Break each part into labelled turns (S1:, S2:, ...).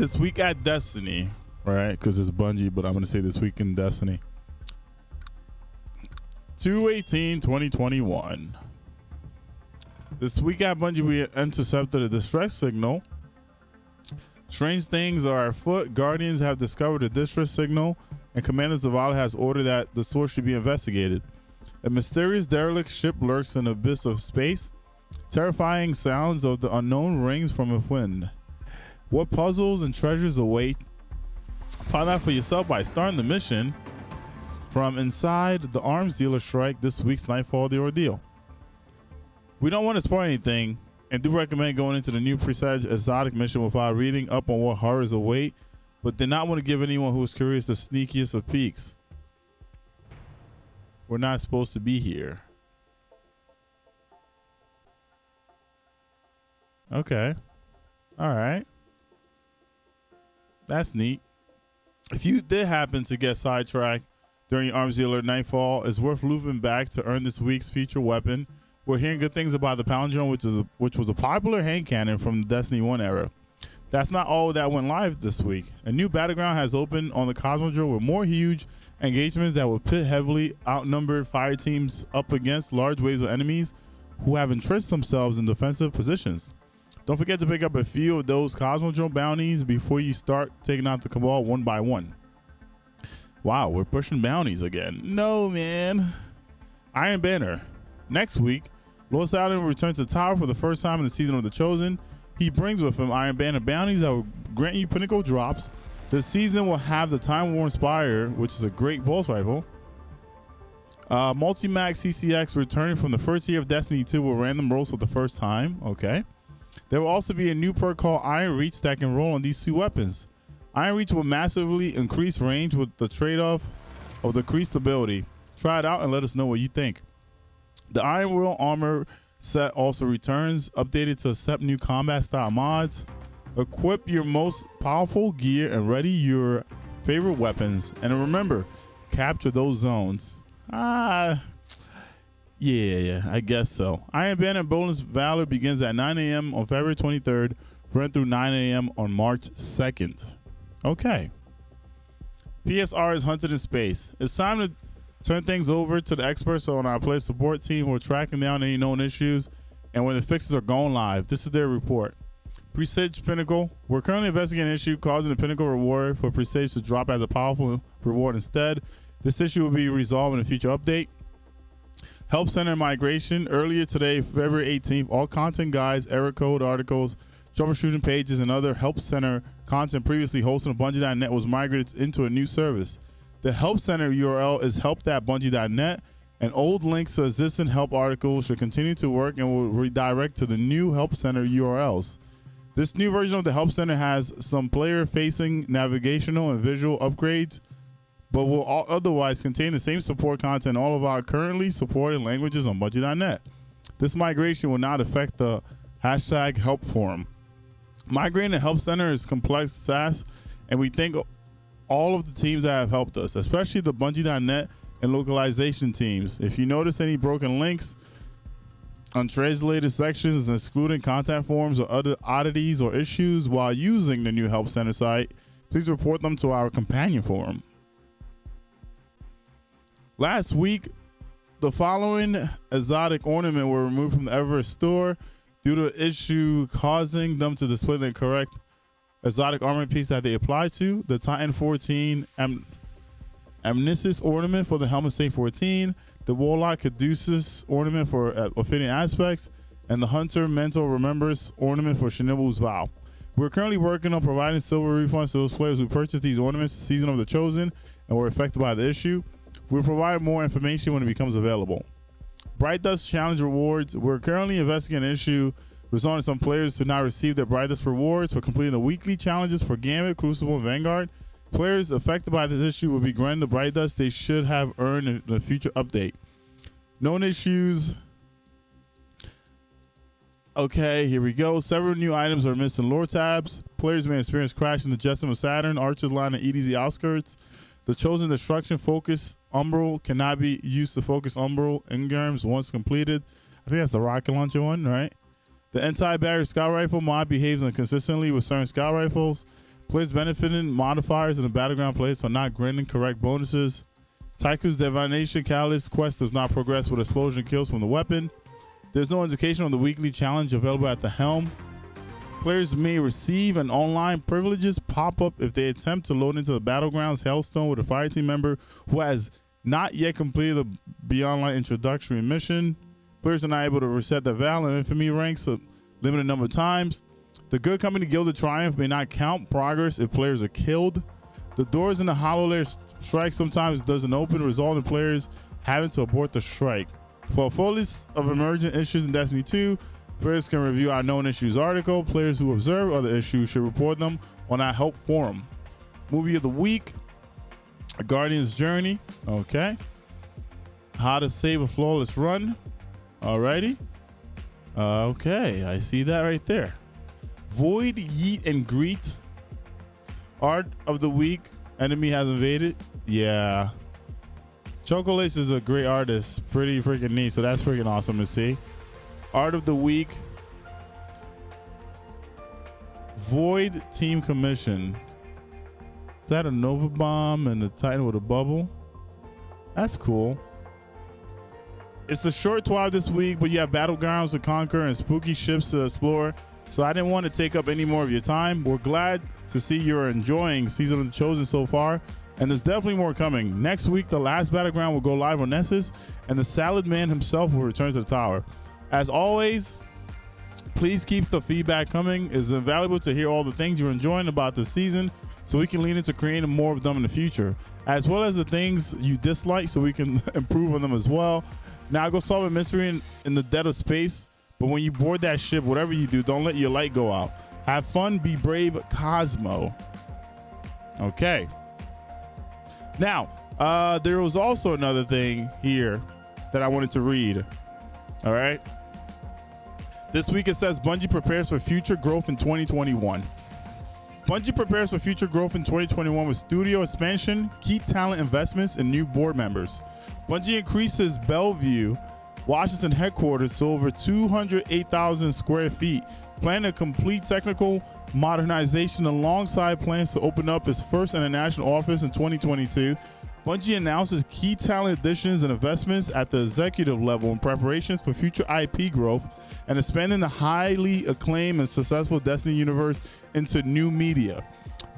S1: This week at Destiny, right? Because it's Bungie, but I'm going to say this week in Destiny. 2/18/2021. This week at Bungie, we intercepted a distress signal. Strange things are afoot. Guardians have discovered a distress signal, and Commander Zavala has ordered that the source should be investigated. A mysterious derelict ship lurks in the abyss of space. Terrifying sounds of the unknown rings from within. What puzzles and treasures await? Find out for yourself by starting the mission from inside the arms dealer strike this week's Nightfall the Ordeal. We don't want to spoil anything and do recommend going into the new presage exotic mission without reading up on what horrors await, but did not want to give anyone who is curious the sneakiest of peeks. We're not supposed to be here. Okay. All right. That's neat. If you did happen to get sidetracked during your arms dealer Nightfall, it's worth looping back to earn this week's feature weapon. We're hearing good things about the Palindrome, which was a popular hand cannon from the Destiny 1 era. That's not all that went live this week. A new battleground has opened on the Cosmodrome with more huge engagements that will pit heavily outnumbered fire teams up against large waves of enemies who have entrenched themselves in defensive positions. Don't forget to pick up a few of those Cosmodrome bounties before you start taking out the Cabal one by one. Wow, we're pushing bounties again. No, man. Iron Banner. Next week, Lord Saladin returns to the tower for the first time in the season of the Chosen. He brings with him Iron Banner bounties that will grant you pinnacle drops. This season will have the Time Worn Spire, which is a great pulse rifle. Multi-Mag CCX returning from the first year of Destiny 2 with random rolls for the first time. Okay. There will also be a new perk called Iron Reach that can roll on these two weapons. Iron Reach will massively increase range with the trade-off of decreased ability. Try it out and let us know what you think. The Iron Will armor set also returns, updated to accept new combat style mods. Equip your most powerful gear and ready your favorite weapons. And remember, capture those zones. Yeah, I guess so. Iron Banner Bonus Valor begins at 9 a.m. on February 23rd, run through 9 a.m. on March 2nd. Okay. PSR is hunted in space. It's time to turn things over to the experts on our player support team who are tracking down any known issues and when the fixes are going live. This is their report. Presage Pinnacle. We're currently investigating an issue causing the Pinnacle reward for Presage to drop as a powerful reward instead. This issue will be resolved in a future update. Help Center migration. Earlier today, February 18th, all content guides, error code articles, troubleshooting pages, and other Help Center content previously hosted on Bungie.net was migrated into a new service. The Help Center URL is help.bungie.net, and old links to existing help articles should continue to work and will redirect to the new Help Center URLs. This new version of the Help Center has some player-facing navigational and visual upgrades, but will otherwise contain the same support content in all of our currently supported languages on Bungie.net. This migration will not affect the hashtag help forum. Migrating the Help Center is complex task, and we thank all of the teams that have helped us, especially the Bungie.net and localization teams. If you notice any broken links, untranslated sections, excluding contact forms or other oddities or issues while using the new Help Center site, please report them to our companion forum. Last week, the following exotic ornament were removed from the Everest store due to an issue causing them to display the incorrect exotic armament piece that they applied to. The Titan 14 Amnesis ornament for the Helmet Saint 14, the Warlock Caduceus ornament for Ophidian Aspects, and the Hunter Mental Remembrance ornament for Shinobu's Vow. We're currently working on providing silver refunds to those players who purchased these ornaments the season of the Chosen and were affected by the issue. We'll provide more information when it becomes available. Bright Dust Challenge rewards. We're currently investigating an issue resulting in some players to not receive their Bright Dust rewards for completing the weekly challenges for Gambit, Crucible, and Vanguard. Players affected by this issue will be granted the Bright Dust they should have earned in a future update. Known issues. Okay, here we go. Several new items are missing lore tabs. Players may experience crashing the Jestum of Saturn, Archer's Line, and EDZ Outskirts. The Chosen Destruction Focus Umbral cannot be used to focus Umbral engrams once completed. I think that's the rocket launcher one, right? The Anti-Barrier Scout Rifle mod behaves inconsistently with certain scout rifles. Players benefiting modifiers in the Battleground play, so not granting correct bonuses. Tycoon's Divination Catalyst quest does not progress with explosion kills from the weapon. There's no indication on the weekly challenge available at the helm. Players may receive an online privileges pop-up if they attempt to load into the Battlegrounds Hellstone with a fireteam member who has not yet completed a Beyond Light introductory mission. Players are not able to reset their Val and Infamy ranks a limited number of times. The Good Company Gilded Triumph may not count progress if players are killed. The doors in the Hollow Lair strike sometimes doesn't open, resulting in players having to abort the strike. For a full list of emergent issues in Destiny 2, players can review our known issues article. Players who observe other issues should report them on our help forum. Movie of the week, A Guardian's Journey. Okay. How to Save a Flawless Run. Alrighty. Okay, I see that right there. Void, Yeet, and Greet. Art of the week, Enemy Has Invaded. Yeah. Chocolace is a great artist. Pretty freaking neat, so that's freaking awesome to see. Art of the week, Void Team Commission. Is that a Nova Bomb and the Titan with a bubble? That's cool. It's a short Twab this week, but you have battlegrounds to conquer and spooky ships to explore. So I didn't want to take up any more of your time. We're glad to see you're enjoying Season of the Chosen so far. And there's definitely more coming. Next week, the last Battleground will go live on Nessus, and the Salad Man himself will return to the tower. As always, please keep the feedback coming. It's invaluable to hear all the things you're enjoying about this season, so we can lean into creating more of them in the future, as well as the things you dislike so we can improve on them as well. Now go solve a mystery in the dead of space, but when you board that ship, whatever you do, don't let your light go out. Have fun, be brave, Cosmo. Okay. Now, there was also another thing here that I wanted to read. All right. This week it says Bungie prepares for future growth in 2021. Bungie prepares for future growth in 2021 with studio expansion, key talent investments, and new board members. Bungie increases Bellevue, Washington headquarters to over 208,000 square feet, planning a complete technical modernization alongside plans to open up its first international office in 2022. Bungie announces key talent additions and investments at the executive level in preparations for future IP growth and expanding the highly acclaimed and successful Destiny universe into new media.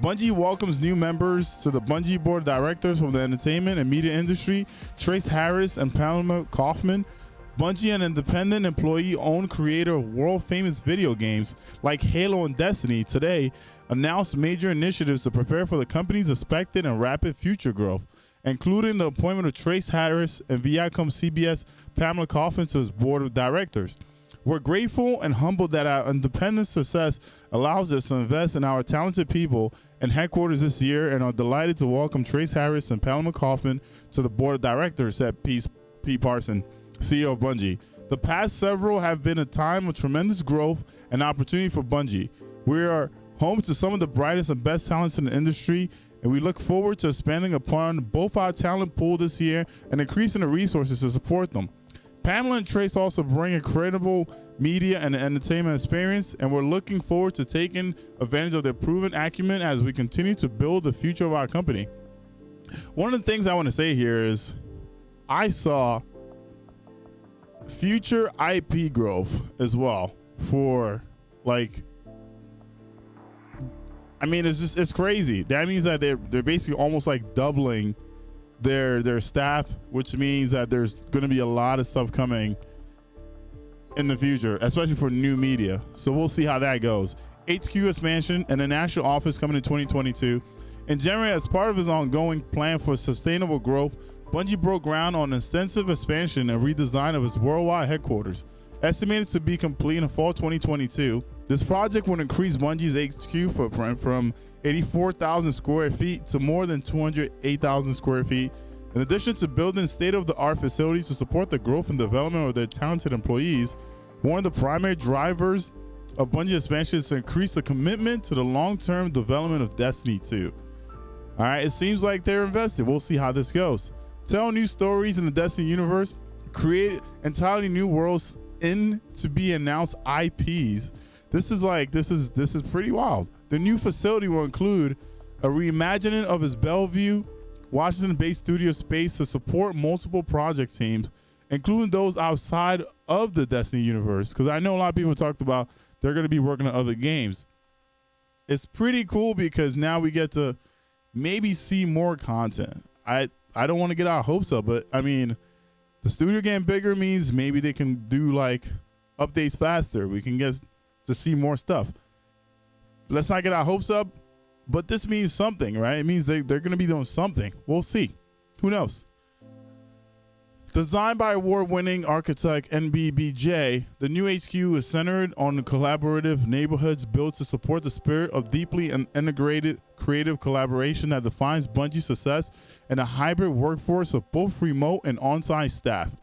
S1: Bungie welcomes new members to the Bungie board of directors from the entertainment and media industry, Trace Harris and Pamela Kaufman. Bungie, an independent employee-owned creator of world-famous video games like Halo and Destiny, today announced major initiatives to prepare for the company's expected and rapid future growth, including the appointment of Trace Harris and Viacom CBS Pamela Kaufman to its board of directors. We're grateful and humbled that our independent success allows us to invest in our talented people and headquarters this year, and are delighted to welcome Trace Harris and Pamela Kaufman to the board of directors, said Pete Parson, CEO of Bungie. The past several have been a time of tremendous growth and opportunity for Bungie. We are home to some of the brightest and best talents in the industry, and we look forward to expanding upon both our talent pool this year and increasing the resources to support them. Pamela and Trace also bring incredible media and entertainment experience, and we're looking forward to taking advantage of their proven acumen as we continue to build the future of our company. One of the things I want to say here is I saw future IP growth as well for, like, I mean, it's crazy. That means that they're basically almost like doubling their staff, which means that there's going to be a lot of stuff coming in the future, especially for new media. So we'll see how that goes. HQ expansion and a national office coming in 2022. In January, as part of his ongoing plan for sustainable growth, Bungie broke ground on an extensive expansion and redesign of its worldwide headquarters, estimated to be complete in fall 2022. This project would increase Bungie's HQ footprint from 84,000 square feet to more than 208,000 square feet, in addition to building state-of-the-art facilities to support the growth and development of their talented employees. One of the primary drivers of Bungie expansion is to increase the commitment to the long-term development of Destiny 2. All right, it seems like they're invested. We'll see how this goes. Tell new stories in the Destiny universe, create entirely new worlds in to be announced IPs. This is pretty wild. The new facility will include a reimagining of its Bellevue, Washington-based studio space to support multiple project teams, including those outside of the Destiny universe. Because I know a lot of people talked about they're going to be working on other games. It's pretty cool because now we get to maybe see more content. I don't want to get our hopes up, but I mean, the studio getting bigger means maybe they can do like updates faster. We can get to see more stuff. Let's not get our hopes up, but this means something, right? It means they're going to be doing something. We'll see. Who knows? Designed by award-winning architect NBBJ, the new HQ is centered on collaborative neighborhoods built to support the spirit of deeply integrated creative collaboration that defines Bungie's success in a hybrid workforce of both remote and on-site staff.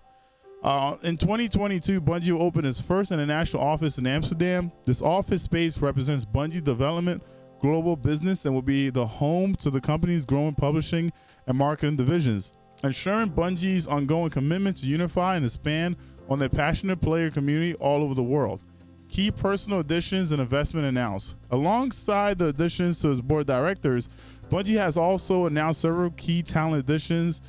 S1: In 2022, Bungie will open its first international office in Amsterdam. This office space represents Bungie development, global business, and will be the home to the company's growing publishing and marketing divisions, ensuring Bungie's ongoing commitment to unify and expand on their passionate player community all over the world. Key personal additions and investment announced. Alongside the additions to its board of directors, Bungie has also announced several key talent additions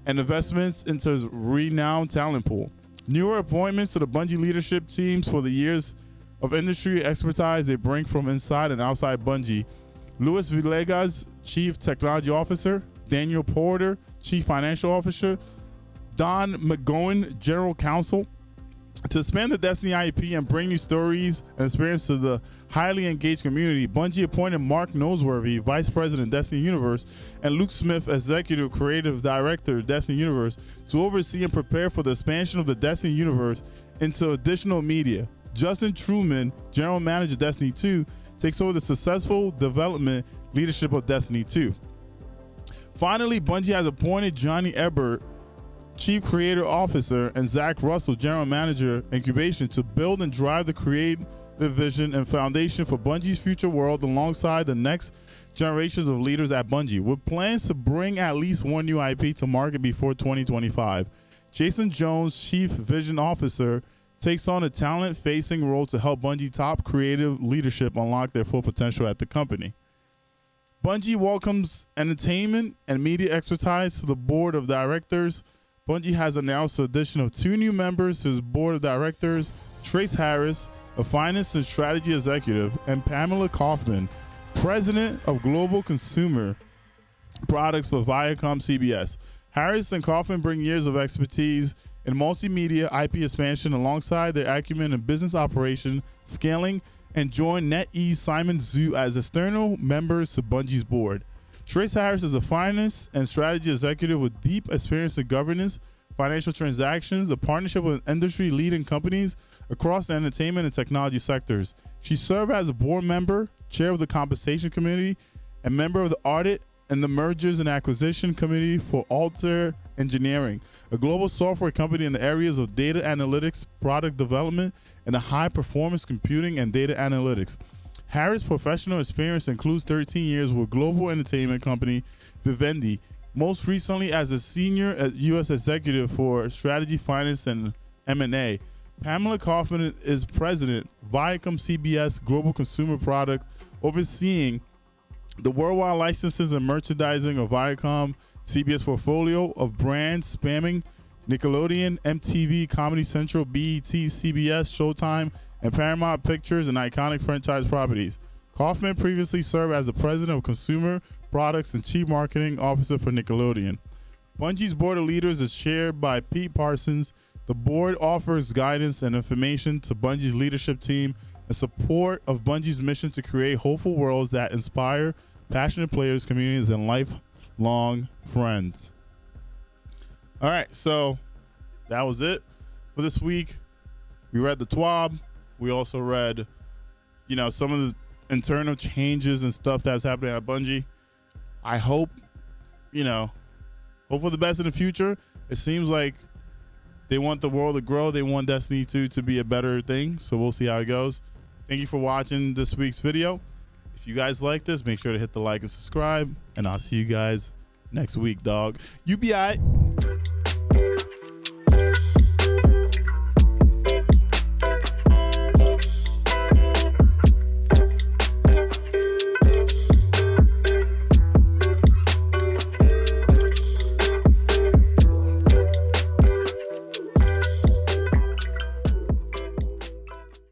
S1: and investments into its renowned talent pool. Newer appointments to the Bungie leadership teams for the years of industry expertise they bring from inside and outside Bungie. Luis Villegas, Chief Technology Officer, Daniel Porter, Chief Financial Officer, Don McGowan, General Counsel. To expand the Destiny IP and bring new stories and experience to the highly engaged community, Bungie appointed Mark Noseworthy, Vice President, Destiny Universe, and Luke Smith, Executive Creative Director, Destiny Universe, to oversee and prepare for the expansion of the Destiny Universe into additional media. Justin Truman, General Manager, Destiny 2, takes over the successful development leadership of Destiny 2. Finally, Bungie has appointed Johnny Ebert, Chief Creative Officer, and Zach Russell, General Manager, Incubation, to build and drive the creative vision and foundation for Bungie's future world alongside the next generations of leaders at Bungie, with plans to bring at least one new IP to market before 2025. Jason Jones, Chief Vision Officer, takes on a talent-facing role to help Bungie top creative leadership unlock their full potential at the company. Bungie welcomes entertainment and media expertise to the board of directors. Bungie has announced the addition of 2 new members to its board of directors, Trace Harris, a finance and strategy executive, and Pamela Kaufman, president of global consumer products for Viacom CBS. Harris and Kaufman bring years of expertise in multimedia IP expansion alongside their acumen in business operation, scaling, and join NetEase Simon Zhu as external members to Bungie's board. Trace Harris is a finance and strategy executive with deep experience in governance, financial transactions, a partnership with industry-leading companies across the entertainment and technology sectors. She served as a board member, chair of the compensation committee, and member of the audit and the mergers and acquisition committee for Altair Engineering, a global software company in the areas of data analytics, product development, and high-performance computing and data analytics. Harris' professional experience includes 13 years with global entertainment company Vivendi, most recently as a senior U.S. executive for strategy, finance, and M&A. Pamela Kaufman is president, Viacom CBS Global Consumer Product, overseeing the worldwide licenses and merchandising of Viacom CBS portfolio of brands spanning Nickelodeon, MTV, Comedy Central, BET, CBS, Showtime, and Paramount Pictures, and iconic franchise properties. Kaufman previously served as the president of Consumer Products and Chief Marketing Officer for Nickelodeon. Bungie's board of leaders is chaired by Pete Parsons. The board offers guidance and information to Bungie's leadership team in support of Bungie's mission to create hopeful worlds that inspire passionate players, communities, and lifelong friends. All right, so that was it for this week. We read the TWAB. We also read, some of the internal changes and stuff that's happening at Bungie. I hope for the best in the future. It seems like they want the world to grow. They want Destiny 2 to be a better thing. So we'll see how it goes. Thank you for watching this week's video. If you guys like this, make sure to hit the like and subscribe. And I'll see you guys next week, dog. You be all right.